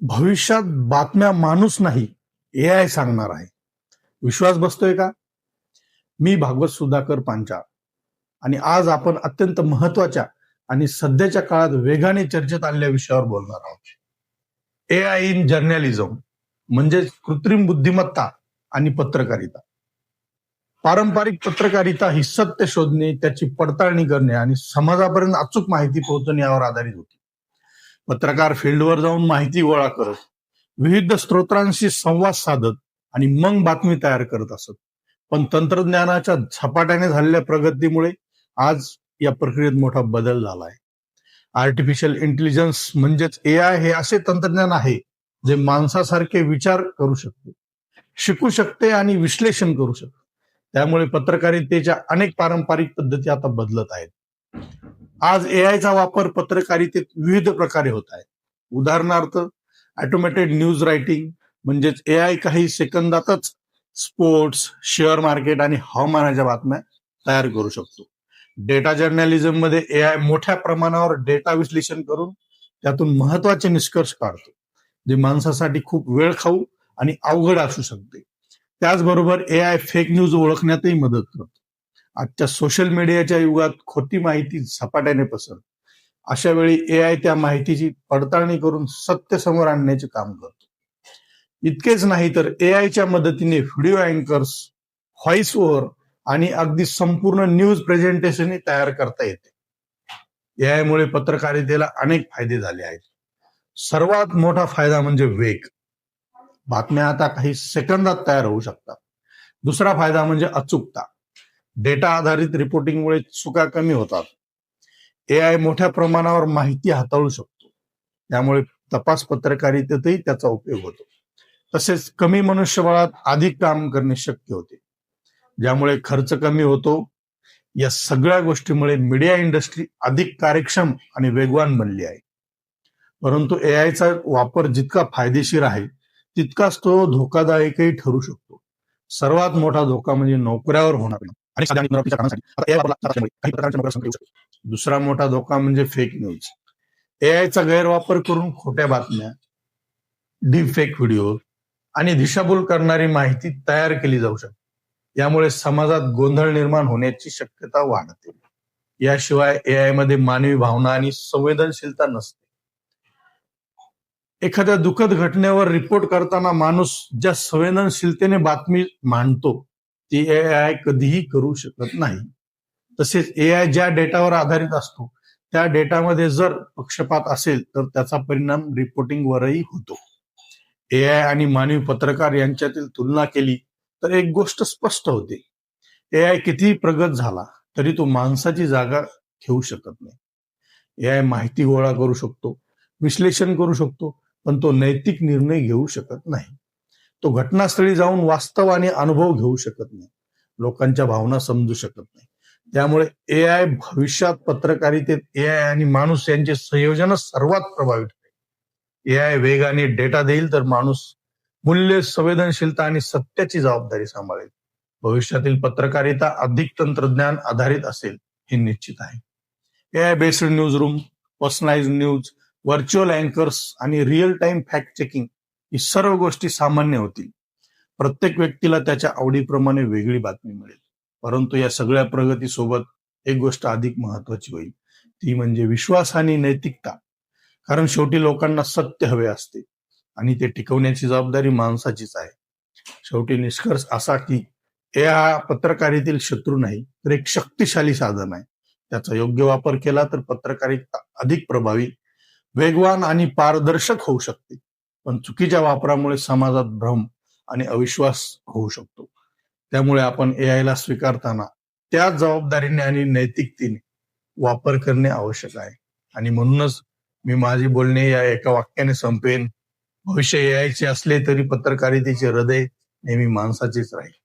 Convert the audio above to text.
भविष्यात बातम्या माणूस नाही, एआय सांगणार आहे. विश्वास बसतोय का? मी भागवत सुधाकर पांचाळ आणि आज आपण अत्यंत महत्वाच्या आणि सध्याच्या काळात वेगाने चर्चेत आलेल्या विषयावर बोलणार आहोत. एआय इन जर्नलिझम म्हणजेच कृत्रिम बुद्धिमत्ता आणि पत्रकारिता. पारंपरिक पत्रकारिता ही सत्य शोधणे, त्याची पडताळणी करणे आणि समाजापर्यंत अचूक माहिती पोहोचवणे यावर आधारित होती. पत्रकार फील्डवर जाऊन माहिती गोळा करत, विविध स्रोतांशी संवाद साधत आणि मग बातमी तयार करत असत. पण तंत्रज्ञानाच्या झपाट्याने झालेल्या प्रगतीमुळे आज या प्रक्रियेत मोठा बदल झाला आहे. आर्टिफिशियल इंटेलिजन्स म्हणजेच एआय हे असे तंत्रज्ञान आहे जे माणसासारखे विचार करू शकते, शिकू शकते आणि विश्लेषण करू शकते. त्यामुळे पत्रकारितेच्या अनेक पारंपरिक पद्धती आता बदलत आहेत. आज एआयचा वापर पत्रकारितेत विविध प्रकारे होत आहे. उदाहरणार्थ, ऑटोमेटेड न्यूज रायटिंग म्हणजेच एआय काही सेकंदातच स्पोर्ट्स, शेअर मार्केट आणि हवामानाच्या बातम्या तयार करू शकतो. डेटा जर्नलिझम मध्ये एआय मोठ्या प्रमाणावर डेटा विश्लेषण करून त्यातून महत्वाचे निष्कर्ष काढतो, जे माणसासाठी खूप वेळ खाऊ आणि अवघड असू शकते. त्याचबरोबर एआय फेक न्यूज ओळखण्यातही मदत करतो. आजच्या सोशल मीडियाच्या युगात खोटी माहिती झपाट्याने पसरते. अशा वेळी एआय त्या माहितीची पडताळणी करून सत्य समोर आणण्याचे काम करतो. इतकेच नाही तर एआयच्या मदतीने व्हिडिओ अँकर्स, व्हॉइस ओव्हर आणि अगदी संपूर्ण न्यूज प्रेझेंटेशन तयार करता येते. एआयमुळे पत्रकारितेला अनेक फायदे झाले आहेत. सर्वात मोठा फायदा म्हणजे वेग. बातम्या आता काही सेकंदात तयार होऊ शकतात. दुसरा फायदा म्हणजे अचूकता. डेटा आधारित रिपोर्टिंगमुळे चुका कमी होतात. एआय मोठ्या प्रमाणावर माहिती हाताळू शकतो, त्यामुळे तपास पत्रकारितेतही त्याचा उपयोग होतो. तसेच कमी मनुष्यबळात अधिक काम करणे शक्य होते, ज्यामुळे खर्च कमी होतो. या सगळ्या गोष्टीमुळे मीडिया इंडस्ट्री अधिक कार्यक्षम आणि वेगवान बनली आहे. परंतु एआयचा वापर जितका फायदेशीर आहे तितकाच तो धोकादायकही ठरू शकतो. सर्वात मोठा धोका म्हणजे नोकऱ्यावर होणार दुसरा मोठा धोका म्हणजे फेक न्यूज. एआयचा गैरवापर करून खोट्या बातम्या, डीप फेक व्हिडिओ आणि दिशाभूल करणारी माहिती तयार केली जाऊ शकते. यामुळे समाजात गोंधळ निर्माण होण्याची शक्यता वाढते. याशिवाय एआय मध्ये मानवी भावना आणि संवेदनशीलता नसते. एखाद्या दुःखद घटनेवर रिपोर्ट करताना माणूस ज्या संवेदनशीलतेने बातमी मांडतो ती एआय कधीही करू शकत नाही. तसेच एआय ज्या डेटावर आधारित असतो त्या डेटामध्ये जर पक्षपात असेल तर त्याचा परिणाम रिपोर्टिंग वरही होतो. एआय आणि मानवी पत्रकार यांच्यातील तुलना केली तर एक गोष्ट स्पष्ट होते. एआय कितीही प्रगत झाला तरी तो माणसाची जागा घेऊ शकत नाही. एआय माहिती गोळा करू शकतो, विश्लेषण करू शकतो, पण तो नैतिक निर्णय घेऊ शकत नाही. तो घटनास्थळी जाऊन वास्तव आणि अनुभव घेऊ शकत नाही, लोकांच्या भावना समजू शकत नाही. त्यामुळे एआय भविष्यात पत्रकारितेत एआय आणि माणूस यांचे संयोजन सर्वात प्रभावी ठरेल. एआय वेगाने डेटा देईल तर माणूस मूल्य, संवेदनशीलता आणि सत्याची जबाबदारी सांभाळेल. भविष्यातील पत्रकारिता अधिक तंत्रज्ञान आधारित असेल हे निश्चित आहे. AI based news room, personalise news, virtual anchors आणि रिअल टाइम फॅक्ट चेकिंग ही सर्व गोष्टी सामान्य होतील. प्रत्येक व्यक्तीला त्याच्या आवडीप्रमाणे वेगळी बातमी मिळेल. परंतु या सगळ्या प्रगतीसोबत एक गोष्ट अधिक महत्वाची होईल, ती म्हणजे विश्वास आणि नैतिकता. कारण शेवटी लोकांना सत्य हवे असते आणि ते टिकवण्याची जबाबदारी माणसाचीच आहे. शेवटी निष्कर्ष असा की एआय हा पत्रकारितेतील शत्रू नाही तर एक शक्तिशाली साधन आहे. त्याचा योग्य वापर केला तर पत्रकारिता अधिक प्रभावी, वेगवान आणि पारदर्शक होऊ शकते. पण चुकीच्या वापरामुळे समाजात भ्रम आणि अविश्वास होऊ शकतो. त्यामुळे आपण एआयला स्वीकारताना त्या जबाबदारीने आणि नैतिकतेने वापर करणे आवश्यक आहे. आणि म्हणूनच मी माझी बोलणे या एका वाक्याने संपवेन. भविष्य एआयचे असले तरी पत्रकारितेचे हृदय नेहमी माणसाचेच राहील.